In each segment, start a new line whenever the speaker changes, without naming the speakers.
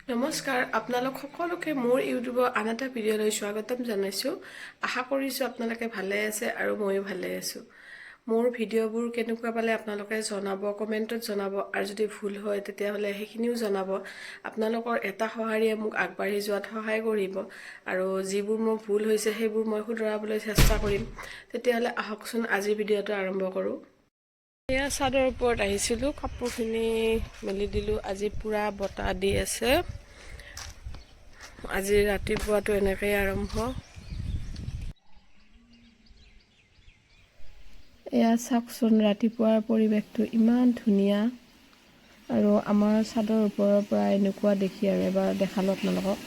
নমস্কাৰ আপোনালোক সকলোকে মোৰ ইউটিউবৰ আন এটা ভিডিঅ'লৈ স্বাগতম জনাইছোঁ। আশা কৰিছোঁ আপোনালোকে ভালে আছে আৰু ময়ো ভালে আছোঁ। মোৰ ভিডিঅ'বোৰ কেনেকুৱা পালে আপোনালোকে জনাব, কমেণ্টত জনাব, আৰু যদি ভুল হয় তেতিয়াহ'লে সেইখিনিও জনাব। আপোনালোকৰ এটা সঁহাৰিয়ে মোক আগবাঢ়ি যোৱাত সহায় কৰিব, আৰু যিবোৰ মোৰ ভুল হৈছে সেইবোৰ মই শুধৰাবলৈ চেষ্টা কৰিম। তেতিয়াহ'লে আহকচোন আজিৰ ভিডিঅ'টো আৰম্ভ কৰোঁ। এয়া চাদৰ ওপৰত আহিছিলোঁ, কাপোৰখিনি মেলি দিলোঁ। আজি পুৰা বতাহ দি আছে। আজি ৰাতিপুৱাটো এনেকৈয়ে আৰম্ভ। এয়া চাওকচোন, ৰাতিপুৱাৰ পৰিৱেশটো ইমান ধুনীয়া, আৰু আমাৰ চাদৰ ওপৰৰ পৰা এনেকুৱা দেখি আৰু এবাৰ দেখালোঁ আপোনালোকক।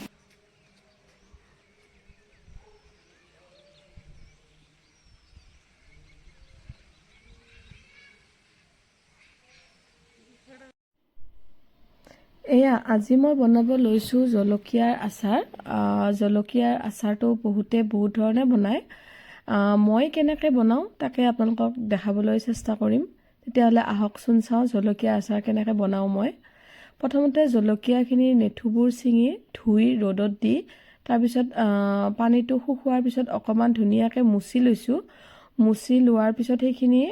এয়া আজি মই বনাব লৈছোঁ জলকীয়াৰ আচাৰ। জলকীয়াৰ আচাৰটো বহুত ধৰণে বনায়। মই কেনেকৈ বনাওঁ তাকে আপোনালোকক দেখাবলৈ চেষ্টা কৰিম। তেতিয়াহ'লে আহকচোন চাওঁ জলকীয়াৰ আচাৰ কেনেকৈ বনাওঁ মই। প্ৰথমতে জলকীয়াখিনিৰ নেথুবোৰ ছিঙি ধুই ৰ'দত দি তাৰপিছত পানীটো শুকোৱাৰ পিছত অকণমান ধুনীয়াকৈ মুচি লৈছোঁ। মুচি লোৱাৰ পিছত সেইখিনি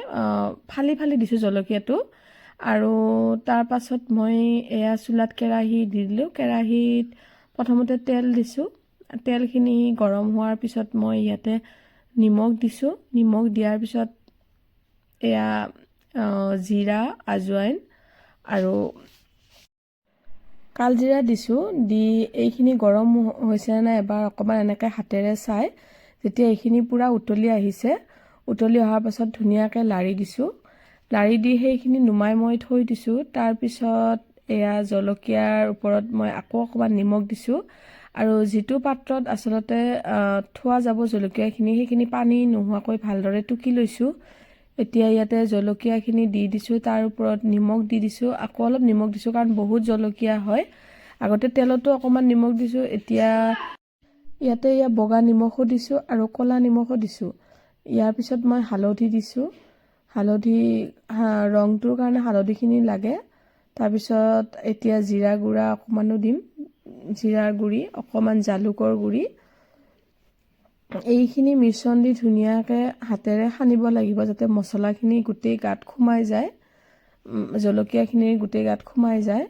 ফালি দিছোঁ জলকীয়াটো। আৰু তাৰ পাছত মই এয়া চুলাত কেৰাহী দি দিলোঁ। কেৰাহীত প্ৰথমতে তেল দিছোঁ। তেলখিনি গৰম হোৱাৰ পিছত মই ইয়াতে নিমখ দিছোঁ। নিমখ দিয়াৰ পিছত এয়া জিৰা, আজৱাইন আৰু কালজিৰা দিছোঁ। দি এইখিনি গৰম হৈছে নে এবাৰ অকণমান এনেকৈ হাতেৰে চাই, যেতিয়া এইখিনি পূৰা উতলি আহিছে, উতলি অহাৰ পাছত ধুনীয়াকৈ লাৰি দিছোঁ। লাৰি দি সেইখিনি নুমাই মই থৈ দিছোঁ। তাৰপিছত এয়া জলকীয়াৰ ওপৰত মই আকৌ অকণমান নিমখ দিছোঁ। আৰু যিটো পাত্ৰত আচলতে থোৱা যাব জলকীয়াখিনি, সেইখিনি পানী নোহোৱাকৈ ভালদৰে টুকি লৈছোঁ। এতিয়া ইয়াতে জলকীয়াখিনি দি দিছোঁ, তাৰ ওপৰত নিমখ দি দিছোঁ, আকৌ অলপ নিমখ দিছোঁ কাৰণ বহুত জলকীয়া হয়। আগতে তেলতো অকণমান নিমখ দিছোঁ, এতিয়া ইয়াতে বগা নিমখো দিছোঁ আৰু ক'লা নিমখো দিছোঁ। ইয়াৰ পিছত মই হালধি দিছোঁ। হালধি ৰংটোৰ কাৰণে হালধিখিনি লাগে। তাৰপিছত এতিয়া জিৰা গুড়া অকণমানো দিম, জিৰাৰ গুড়ি অকণমান, জালুকৰ গুড়ি। এইখিনি মিশ্ৰণ দি ধুনীয়াকৈ হাতেৰে সানিব লাগিব যাতে মছলাখিনি গোটেই গাত সোমাই যায়, জলকীয়াখিনি গোটেই গাত সোমাই যায়।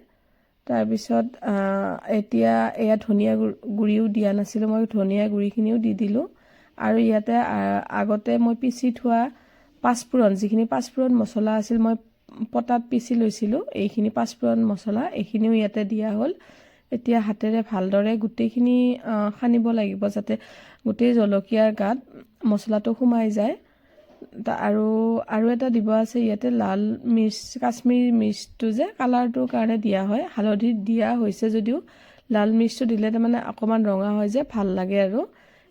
তাৰপিছত এতিয়া এয়া ধনিয়া গুড়িও দিয়া নাছিলোঁ, মই ধনিয়া গুড়িখিনিও দি দিলোঁ। আৰু ইয়াতে আগতে মই পিচি থোৱা পাঁচফোৰণ, যিখিনি পাঁচফোৰণ মছলা আছিল মই পটাত পিচি লৈছিলোঁ, এইখিনি পাঁচফোৰণ মছলা এইখিনিও ইয়াতে দিয়া হ'ল। এতিয়া হাতেৰে ভালদৰে গোটেইখিনি সানিব লাগিব যাতে গোটেই জলকীয়াৰ গাত মছলাটো সোমাই যায়। আৰু এটা দিব আছে ইয়াতে লাল মিৰ্চ, কাশ্মীৰী মিৰ্চটো যে কালাৰটোৰ কাৰণে দিয়া হয়। হালধিত দিয়া হৈছে যদিও লাল মিৰ্চটো দিলে তাৰমানে অকণমান ৰঙা হয় যে ভাল লাগে, আৰু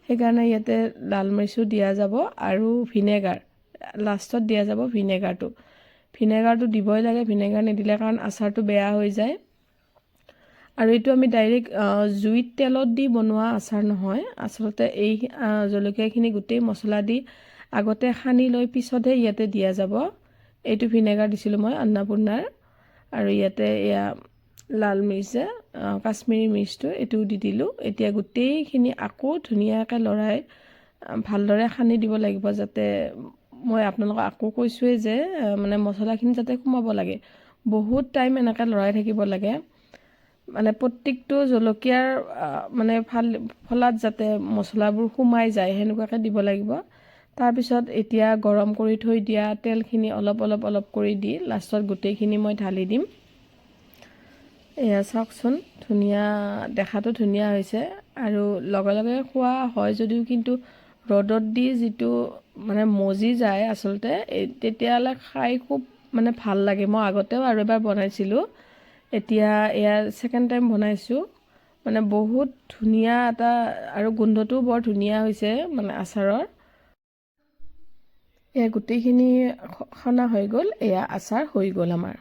সেইকাৰণে ইয়াতে লাল মিৰ্চো দিয়া যাব। আৰু ভিনেগাৰ লাষ্টত দিয়া যাব। ভিনেগাৰটো দিবই লাগে, ভিনেগাৰ নিদিলে কাৰণ আচাৰটো বেয়া হৈ যায়। আৰু এইটো আমি ডাইৰেক্ট জুইত তেলত দি বনোৱা আচাৰ নহয়। আচলতে এই জলকীয়াখিনি গোটেই মছলা দি আগতে সানি লৈ পিছতহে ইয়াতে দিয়া যাব। এইটো ভিনেগাৰ দিছিলোঁ মই অন্নপূৰ্ণাৰ। আৰু ইয়াতে এয়া লাল মিৰ্চ, কাশ্মীৰী মিৰ্চটো এইটোও দি দিলোঁ। এতিয়া গোটেইখিনি আকৌ ধুনীয়াকৈ লৰাই ভালদৰে সানি দিব লাগিব, যাতে মই আপোনালোকক আকৌ কৈছোঁৱেই যে মানে মছলাখিনি যাতে সোমাব লাগে। বহুত টাইম এনেকৈ লৰাই থাকিব লাগে, মানে প্ৰত্যেকটো জলকীয়াৰ মানে ফলাত যাতে মছলাবোৰ সোমাই যায় সেনেকুৱাকৈ দিব লাগিব। তাৰপিছত এতিয়া গৰম কৰি থৈ দিয়া তেলখিনি অলপ কৰি দি লাষ্টত গোটেইখিনি মই ঢালি দিম। এয়া চাওকচোন, ধুনীয়া, দেখাটো ধুনীয়া হৈছে। আৰু লগে খোৱা হয় যদিও কিন্তু ৰ'দত দি যিটো মানে মজি যায় আচলতে, তেতিয়াহ'লে খাই খুব মানে ভাল লাগে। মই আগতেও আৰু এবাৰ বনাইছিলোঁ, এতিয়া এয়া ছেকেণ্ড টাইম বনাইছোঁ। মানে বহুত ধুনীয়া এটা, আৰু গোন্ধটোও বৰ ধুনীয়া হৈছে মানে আচাৰৰ। এয়া গোটেইখিনি সনা হৈ গ'ল, এয়া আচাৰ হৈ গ'ল আমাৰ।